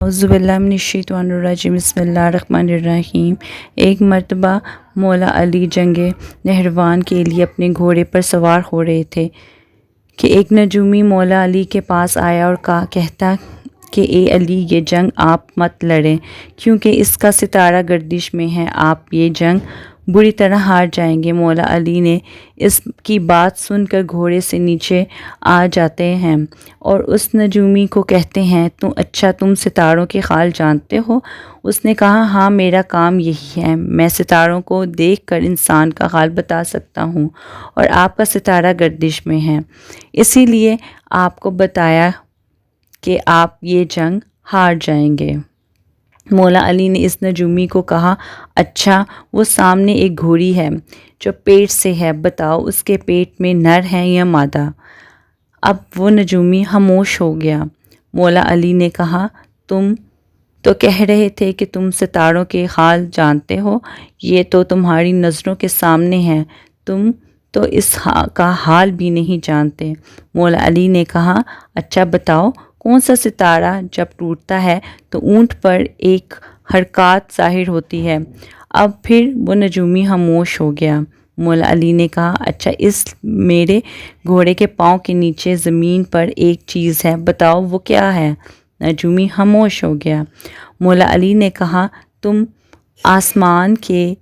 اعوذ باللہ من الشیطان الرجیم، بسم اللہ الرحمن الرحیم۔ ایک مرتبہ مولا علی جنگ نہروان کے لیے اپنے گھوڑے پر سوار ہو رہے تھے کہ ایک نجومی مولا علی کے پاس آیا اور کہتا کہ اے علی، یہ جنگ آپ مت لڑیں کیونکہ اس کا ستارہ گردش میں ہے، آپ یہ جنگ بری طرح ہار جائیں گے۔ مولا علی نے اس کی بات سن کر گھوڑے سے نیچے آ جاتے ہیں اور اس نجومی کو کہتے ہیں تم ستاروں کے حال جانتے ہو؟ اس نے کہا ہاں، میرا کام یہی ہے، میں ستاروں کو دیکھ کر انسان کا حال بتا سکتا ہوں اور آپ کا ستارہ گردش میں ہے، اسی لیے آپ کو بتایا کہ آپ یہ جنگ ہار جائیں گے۔ مولا علی نے اس نجومی کو کہا اچھا، وہ سامنے ایک گھوڑی ہے جو پیٹ سے ہے، بتاؤ اس کے پیٹ میں نر ہے یا مادہ؟ اب وہ نجومی خاموش ہو گیا۔ مولا علی نے کہا تم تو کہہ رہے تھے کہ تم ستاروں کے حال جانتے ہو، یہ تو تمہاری نظروں کے سامنے ہے، تم تو اس کا حال بھی نہیں جانتے۔ مولا علی نے کہا اچھا بتاؤ، کون سا ستارہ جب ٹوٹتا ہے تو اونٹ پر ایک حرکات ظاہر ہوتی ہے؟ اب پھر وہ نجومی خاموش ہو گیا۔ مولا علی نے کہا اچھا، اس میرے گھوڑے کے پاؤں کے نیچے زمین پر ایک چیز ہے، بتاؤ وہ کیا ہے؟ نجومی خاموش ہو گیا۔ مولا علی نے کہا تم آسمان کے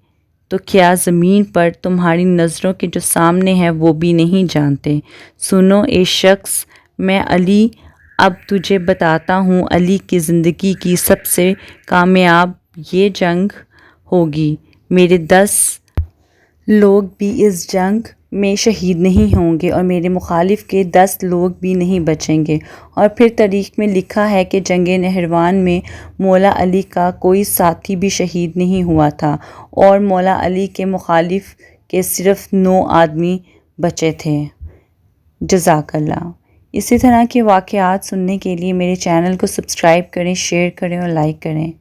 تو کیا زمین پر تمہاری نظروں کے جو سامنے ہے وہ بھی نہیں جانتے؟ سنو اے شخص، میں علی اب تجھے بتاتا ہوں، علی کی زندگی کی سب سے کامیاب یہ جنگ ہوگی، میرے 10 لوگ بھی اس جنگ میں شہید نہیں ہوں گے اور میرے مخالف کے 10 لوگ بھی نہیں بچیں گے۔ اور پھر تاریخ میں لکھا ہے کہ جنگ نہروان میں مولا علی کا کوئی ساتھی بھی شہید نہیں ہوا تھا اور مولا علی کے مخالف کے صرف 9 آدمی بچے تھے۔ جزاک اللہ۔ اسی طرح کے واقعات سننے کے لیے میرے چینل کو سبسکرائب کریں، شیئر کریں اور لائک کریں۔